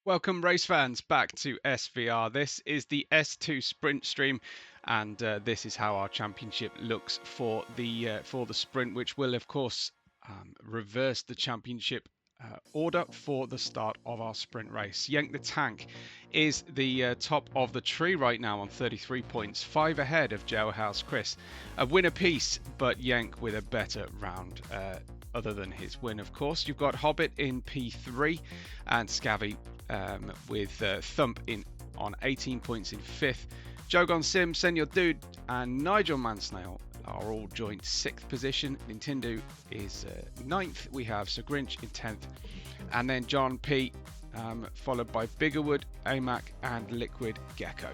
Welcome, race fans, back to SVR. This is the S2 sprint stream, and this is how our championship looks for the sprint, which will, of course, reverse the championship order for the start of our sprint race. YenkTheTank is the top of the tree right now on 33 points, 5 ahead of Jailhouse Chris. A win apiece, but Yenk with a better round. Other than his win, of course. You've got Hobbit in P3 and Scavvy with Thump in on 18 points in 5th. Jogon Sim, Senor Dude, and Nigel Mansnail are all joint 6th position. Nintendo is 9th. We have Sir Grinch in 10th. And then John P, followed by Biggerwood, AMAC, and liquidgecko.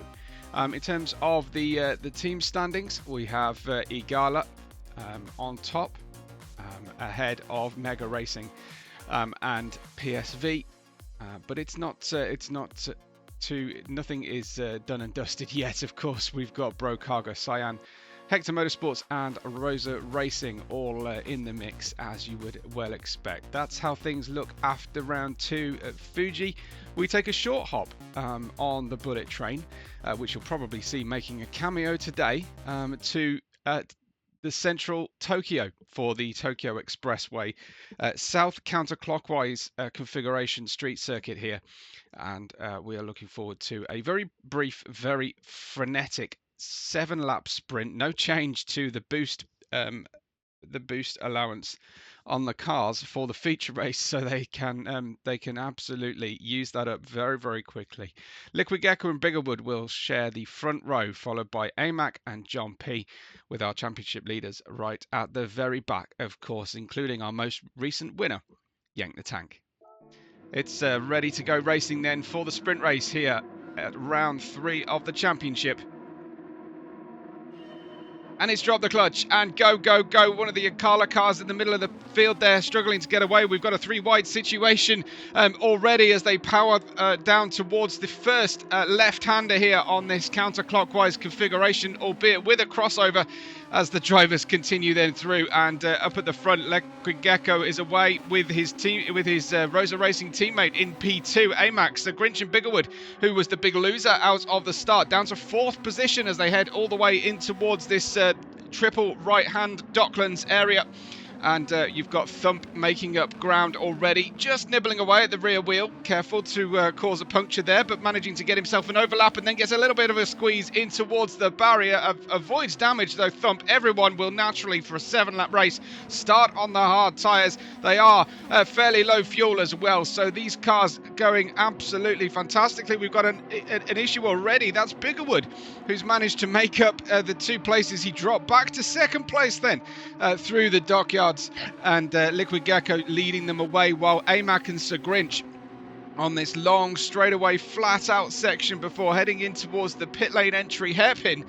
In terms of the team standings, we have Igala on top, ahead of Mega Racing and PSV, but nothing is done and dusted yet. Of course, we've got Brokaga, Cyan, Hector Motorsports, and Rosa Racing all in the mix, as you would well expect. That's how things look after round 2 at Fuji. We take a short hop on the Bullet Train, which you'll probably see making a cameo today, to the central Tokyo for the Tokyo Expressway, south counterclockwise configuration street circuit here, and we are looking forward to a very brief, very frenetic 7-lap sprint. No change to the boost allowance on the cars for the feature race, so they can absolutely use that up very, very quickly. liquidgecko and Biggerwood will share the front row, followed by AMAC and John P, with our championship leaders right at the very back, of course, including our most recent winner, YenkTheTank. It's ready to go racing then for the sprint race here at round 3 of the championship. And it's dropped the clutch, and go, go, go. One of the Akala cars in the middle of the field there, struggling to get away. We've got a 3-wide situation already as they power down towards the first left-hander here on this counterclockwise configuration, albeit with a crossover as the drivers continue then through. And up at the front, liquidgecko is away with his Rosa Racing teammate in P2, AMAX, the Grinch and Biggerwood, who was the big loser out of the start, down to 4th position as they head all the way in towards this triple right-hand Docklands area. And you've got Thump making up ground already, just nibbling away at the rear wheel. Careful to cause a puncture there, but managing to get himself an overlap, and then gets a little bit of a squeeze in towards the barrier. Avoids damage though, Thump. Everyone will naturally, for a 7-lap race, start on the hard tyres. They are fairly low fuel as well, so these cars going absolutely fantastically. We've got an issue already. That's Biggerwood, who's managed to make up the 2 places he dropped, back to 2nd place then through the dockyard. And liquidgecko leading them away, while AMAC and Sir Grinch on this long straightaway flat out section before heading in towards the pit lane entry hairpin.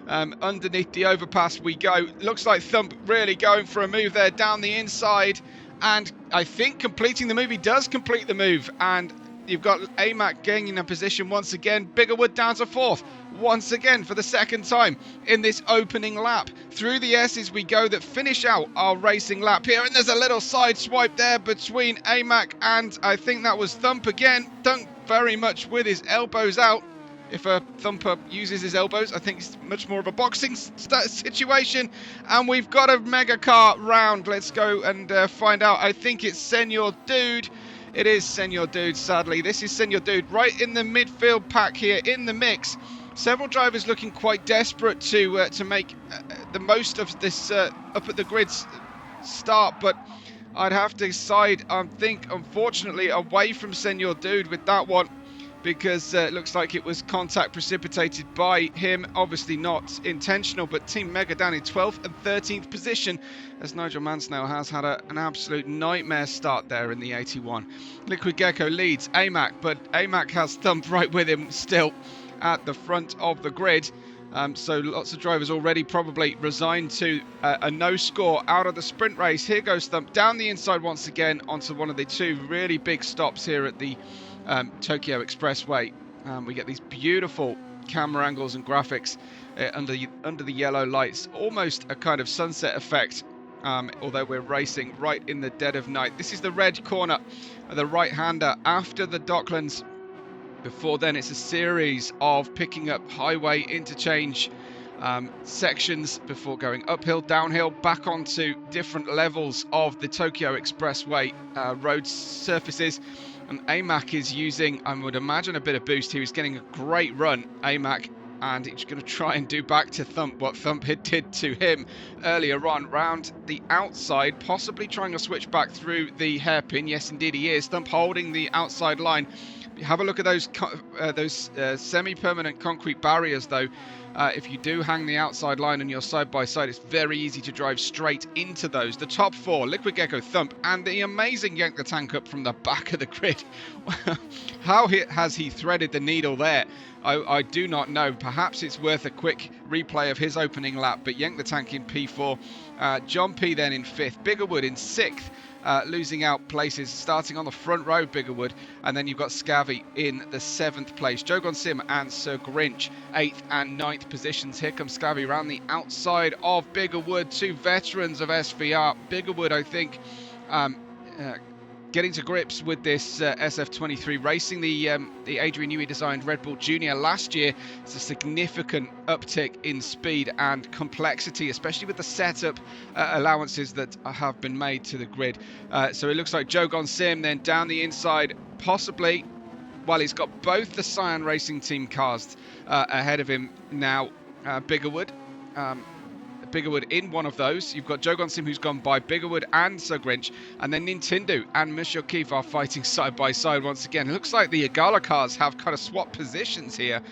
Underneath the overpass we go. Looks like Thump really going for a move there down the inside, and I think completing the move. He does complete the move, and you've got AMAC gaining a position once again. Biggerwood down to 4th once again for the 2nd time in this opening lap. Through the S's we go that finish out our racing lap here, and there's a little side swipe there between AMAC and I think that was Thump again. Thump very much with his elbows out. If a thumper uses his elbows, I think it's much more of a boxing situation. And we've got a mega car round. Let's go and find out. I think it's Senor Dude. It is Senor Dude, sadly. This is Senor Dude right in the midfield pack here in the mix. Several drivers looking quite desperate to make the most of this up at the grid's start, but I'd have to side, I think, unfortunately, away from Senor Dude with that one, because it looks like it was contact precipitated by him. Obviously not intentional, but Team Mega down in 12th and 13th position, as Nigel Mansnail has had an absolute nightmare start there in the 81. liquidgecko leads AMAC, but AMAC has Thump right with him still at the front of the grid. So lots of drivers already probably resigned to a no score out of the sprint race. Here goes Thump down the inside once again onto one of the 2 really big stops here at the Tokyo Expressway. We get these beautiful camera angles and graphics under the yellow lights, almost a kind of sunset effect, although we're racing right in the dead of night. This is the red corner, the right-hander after the Docklands Before then, it's a series of picking up highway interchange sections before going uphill, downhill, back onto different levels of the Tokyo Expressway road surfaces. And AMAC is using, I would imagine, a bit of boost. He was getting a great run, AMAC, and he's going to try and do back to Thump what Thump did to him earlier on, round the outside, possibly trying to switch back through the hairpin. Yes, indeed he is. Thump holding the outside line. Have a look at those semi-permanent concrete barriers, though. If you do hang the outside line and you're side by side, it's very easy to drive straight into those. The top four, liquidgecko, Thump, and the amazing YenkTheTank up from the back of the grid. How has he threaded the needle there? I do not know. Perhaps it's worth a quick replay of his opening lap, but YenkTheTank in P4, John P then in 5th, Biggerwood in 6th. Losing out places, starting on the front row, Biggerwood, and then you've got Scavvy in the 7th place. Jogon Sim and Sir Grinch 8th and 9th positions. Here comes Scavvy around the outside of Biggerwood, two veterans of SVR. Biggerwood, I think, getting to grips with this SF23, racing the Adrian Newey designed Red Bull Junior last year. It's a significant uptick in speed and complexity, especially with the setup allowances that have been made to the grid. So it looks like Jogon Sim then down the inside, possibly. Well, he's got both the Cyan Racing Team cars ahead of him now. Biggerwood. Biggerwood in one of those. You've got Jogon Sim who's gone by Biggerwood and Sir Grinch, and then Nintendo and Monsieur Keith are fighting side by side once again. It looks like the Igala cars have kind of swapped positions here,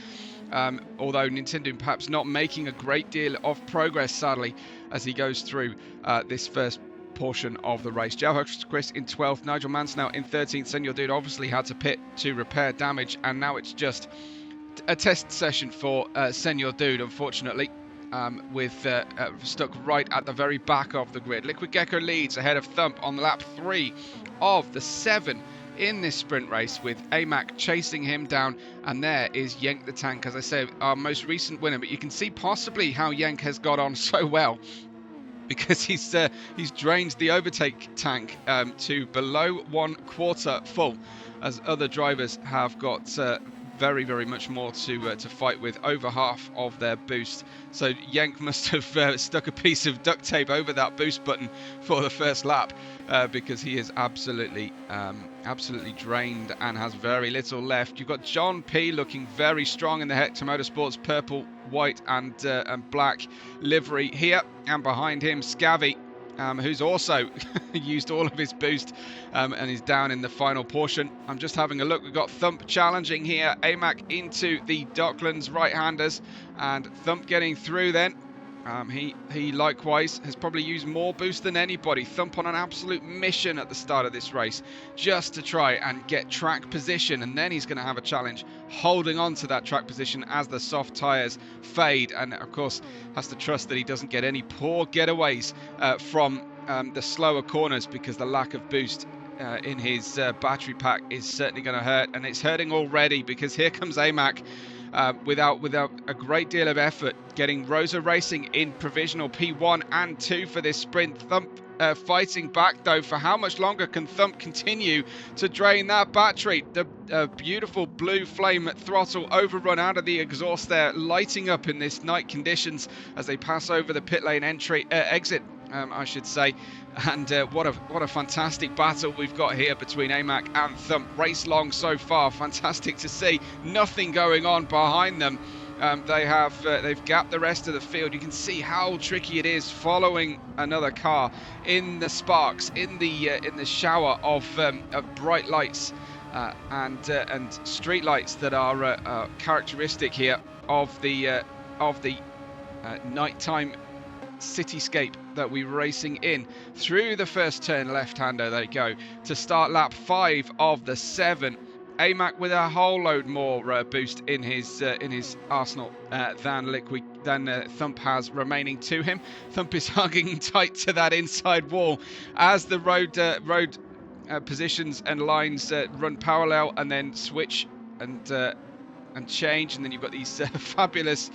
although Nintendo perhaps not making a great deal of progress, sadly, as he goes through this first portion of the race. Jailhouse Chris in 12th, Nigel Manson now in 13th. Senor Dude obviously had to pit to repair damage, and now it's just a test session for Senor Dude, unfortunately. With stuck right at the very back of the grid. liquidgecko leads ahead of Thump on lap 3 of the 7 in this sprint race, with AMAC chasing him down, and there is YenkTheTank, as I say, our most recent winner. But you can see possibly how Yenk has got on so well, because he's drained the overtake tank to below 1/4 full, as other drivers have got very, very much more to fight with, over half of their boost. So Yenk must have stuck a piece of duct tape over that boost button for the first lap, because he is absolutely drained and has very little left. You've got John P looking very strong in the Hector Motorsports purple, white and black livery here, and behind him Scavvy, who's also used all of his boost and is down in the final portion. I'm just having a look. We've got Thump challenging here. AMAC into the Docklands right-handers, and Thump getting through then. He likewise has probably used more boost than anybody. Thump on an absolute mission at the start of this race, just to try and get track position, and then he's going to have a challenge holding on to that track position as the soft tyres fade, and of course has to trust that he doesn't get any poor getaways from the slower corners, because the lack of boost in his battery pack is certainly going to hurt, and it's hurting already, because here comes AMAC without a great deal of effort, getting Rosa Racing in provisional P1 and 2 for this sprint. Thump fighting back, though. For how much longer can Thump continue to drain that battery? The beautiful blue flame throttle overrun out of the exhaust there, lighting up in this night conditions as they pass over the pit lane exit, I should say. And what a fantastic battle we've got here between AMAC and Thump. Race long so far, fantastic to see. Nothing going on behind them. They've gapped the rest of the field. You can see how tricky it is following another car in the sparks, in the shower of bright lights and street lights that are characteristic here of the nighttime cityscape that we're racing in. Through the first turn, left-hander they go to start lap 5 of the 7. AMAC with a whole load more boost in his arsenal than Thump has remaining to him. Thump is hugging tight to that inside wall as the road positions and lines run parallel and then switch and change, and then you've got these fabulous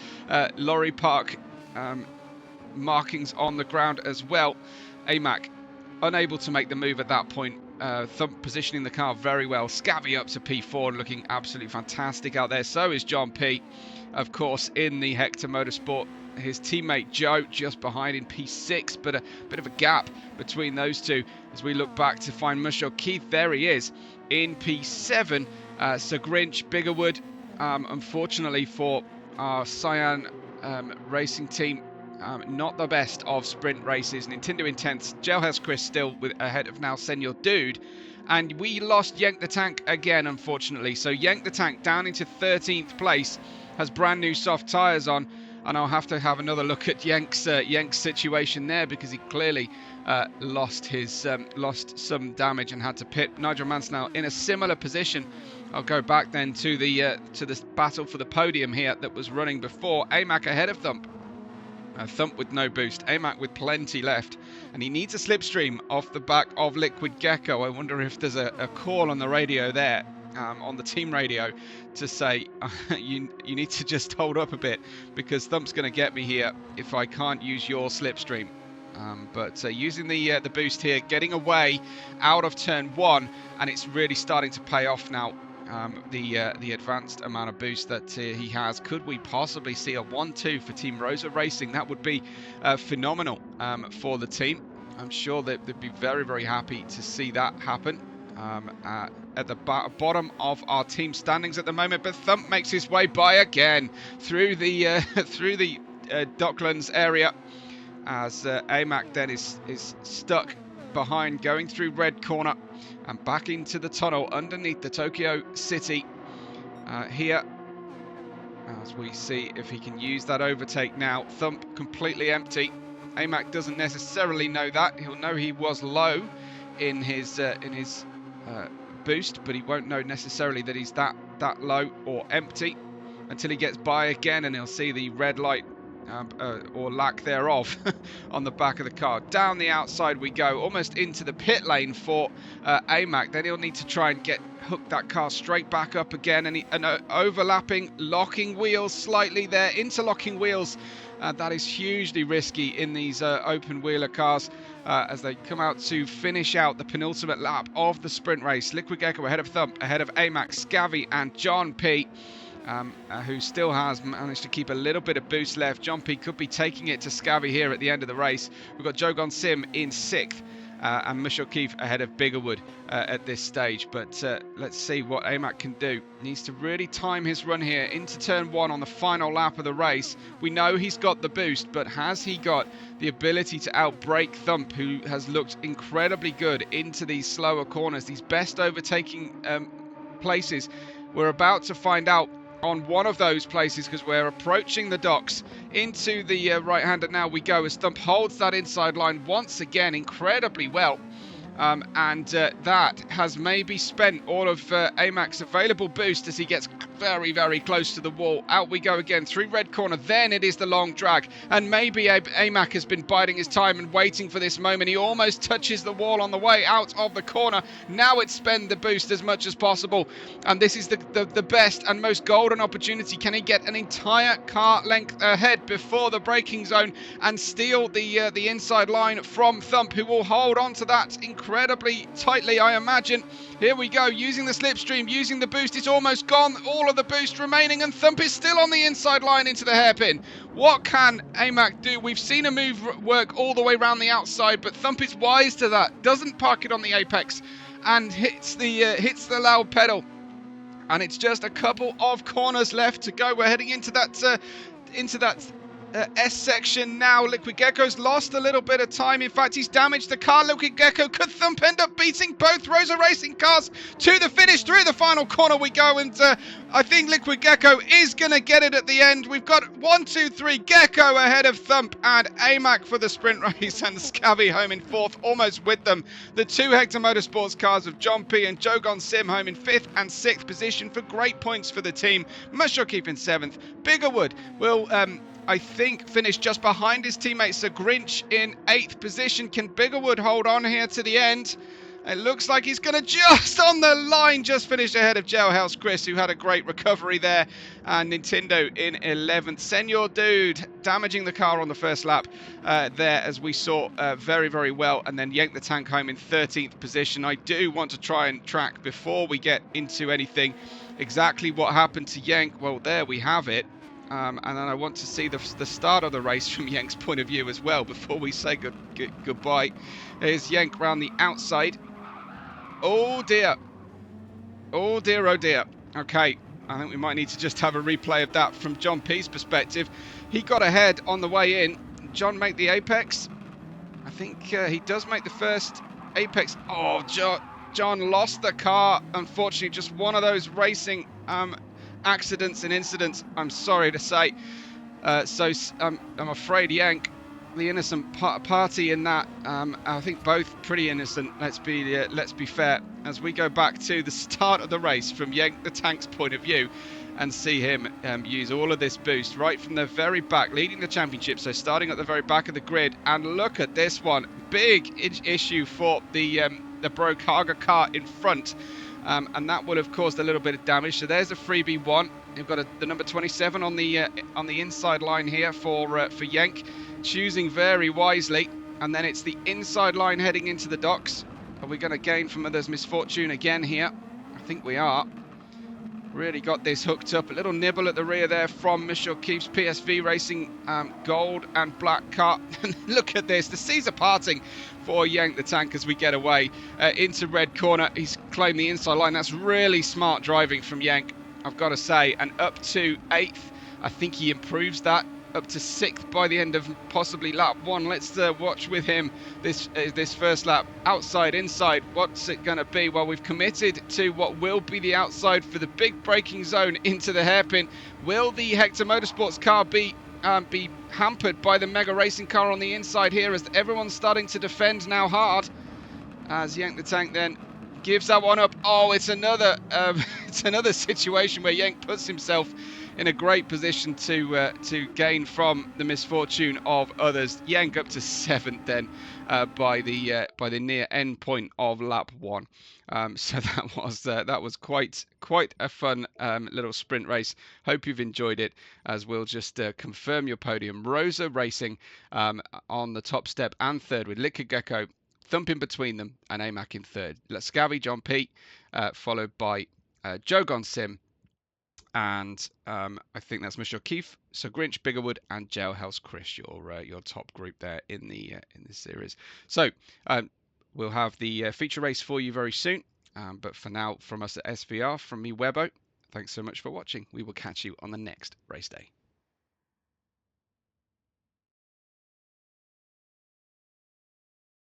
lorry park markings on the ground as well. AMAC unable to make the move at that point Thump positioning the car very well. Scabby up to P4, looking absolutely fantastic out there. So is John P, of course, in the Hector Motorsport. His teammate Joe just behind in P6, but a bit of a gap between those two as we look back to find Musho Keith. There he is in P7. Sir Grinch, Biggerwood, unfortunately for our Cyan racing team, not the best of sprint races. Nintendo Intense, Jailhouse Chris still ahead of now Senor Dude. And we lost YenkTheTank again, unfortunately. So YenkTheTank down into 13th place, has brand new soft tyres on. And I'll have to have another look at Yenk's situation there, because he clearly lost some damage and had to pit. Nigel Mansell in a similar position. I'll go back then to the battle for the podium here that was running before. AMAC ahead of Thump. Thump with no boost, AMAC with plenty left, and he needs a slipstream off the back of liquidgecko. I wonder if there's a call on the radio there, on the team radio, to say you need to just hold up a bit, because Thump's going to get me here if I can't use your slipstream. But using the boost here, getting away out of turn 1, and it's really starting to pay off now. The advanced amount of boost that he has. Could we possibly see a 1-2 for Team Rosa Racing? That would be phenomenal for the team. I'm sure that they'd be very, very happy to see that happen. At the bottom of our team standings at the moment, but Thump makes his way by again through the Docklands area, as AMAC then is stuck behind, going through red corner and back into the tunnel underneath the Tokyo City here, as we see if he can use that overtake now. Thump completely empty. AMAC doesn't necessarily know that. He'll know he was low in his boost, but he won't know necessarily that he's that low or empty until he gets by again, and he'll see the red light or lack thereof on the back of the car. Down the outside we go, almost into the pit lane for AMAC. Then he'll need to try and hook that car straight back up again, and overlapping, locking wheels slightly there, interlocking wheels. That is hugely risky in these open wheeler cars as they come out to finish out the penultimate lap of the sprint race. liquidgecko ahead of Thump, ahead of AMAC, Scavvy and John P, who still has managed to keep a little bit of boost left. John P could be taking it to Scavvy here at the end of the race. We've got Jogon Sim in 6th. And Mush O'Keefe ahead of Biggerwood at this stage. But let's see what AMAC can do. Needs to really time his run here into turn 1 on the final lap of the race. We know he's got the boost, but has he got the ability to outbrake Thump, who has looked incredibly good into these slower corners, these best overtaking places? We're about to find out on one of those places, because we're approaching the docks. Into the right-hander now we go, as Thump holds that inside line once again incredibly well. And that has maybe spent all of AMAC's available boost as he gets very, very close to the wall. Out we go again through red corner. Then it is the long drag, and maybe AMAC has been biding his time and waiting for this moment. He almost touches the wall on the way out of the corner. Now it's spend the boost as much as possible, and this is the best and most golden opportunity. Can he get an entire car length ahead before the braking zone and steal the inside line from Thump, who will hold on to that incredibly tightly, I imagine. Here we go, using the slipstream, using the boost. It's almost gone, all of the boost remaining, and Thump is still on the inside line into the hairpin. What can AMAC do? We've seen a move work all the way around the outside, but Thump is wise to that, doesn't park it on the apex, and hits the loud pedal. And it's just a couple of corners left to go. We're heading into that S section now. liquidgecko's lost a little bit of time. In fact, he's damaged the car. liquidgecko, could Thump end up beating both Rosa Racing cars to the finish? Through the final corner we go, and I think liquidgecko is going to get it at the end. We've got 1, 2, 3, Gecko ahead of Thump and AMAC for the sprint race, and Scavvy home in 4th, almost with them. The 2 Hector Motorsports cars of John P and Jogon Sim home in 5th and 6th position for great points for the team. Mushrock keep in 7th. Biggerwood will I think finish just behind his teammate Sir Grinch in 8th position. Can Biggerwood hold on here to the end? It looks like he's going to just on the line, just finish ahead of Jailhouse Chris, who had a great recovery there. And Nintendo in 11th. Senor Dude damaging the car on the first lap there, as we saw very, very well. And then YenkTheTank home in 13th position. I do want to try and track, before we get into anything, exactly what happened to Yenk. Well, there we have it. And then I want to see the start of the race from Yenk's point of view as well, before we say goodbye. Here's Yenk round the outside. Oh dear. Oh dear, oh dear. Okay, I think we might need to just have a replay of that from John P's perspective. He got ahead on the way in. John make the apex? I think he does make the first apex. Oh, John lost the car. Unfortunately, just one of those racing accidents and incidents, I'm sorry to say. So I'm afraid Yenk, the innocent party in that. I think both pretty innocent. Let's be fair. As we go back to the start of the race from YenkTheTank's point of view, and see him use all of this boost right from the very back, leading the championship. So starting at the very back of the grid, and look at this one, big issue for the Brokaga car in front. And that would have caused a little bit of damage. So there's a freebie one. You've got the number 27 on the inside line here for Yenk, choosing very wisely. And then it's the inside line heading into the docks. Are we going to gain from others' misfortune again here? I think we are. Really got this hooked up. A little nibble at the rear there from Michel Keefe's PSV Racing gold and black car. Look at this. The seas are parting for YenkTheTank as we get away into red corner. He's claimed the inside line. That's really smart driving from Yenk, I've got to say. And up to 8th. I think he improves that up to 6th by the end of possibly lap 1. Let's watch with him this first lap. Outside, inside, what's it going to be? Well, we've committed to what will be the outside for the big braking zone into the hairpin. Will the Hector Motorsports car be hampered by the Mega Racing car on the inside here, as everyone's starting to defend now hard, as YenkTheTank then gives that one up? Oh, it's another situation where Yenk puts himself in a great position to gain from the misfortune of others. Yenk up to 7th then by the near end point of lap 1. So that was quite a fun little sprint race. Hope you've enjoyed it, as we'll just confirm your podium. Rosa Racing on the top step and 3rd, with liquidgecko, Thump in between them, and AMAC in 3rd. Lascavi, John P, followed by Joe Gonsim, and I think that's Michel Keefe, so Grinch, Biggerwood, and Jailhouse Chris, your top group there in this series. So we'll have the feature race for you very soon. But for now, from us at SVR, from me, Webbo, thanks so much for watching. We will catch you on the next race day.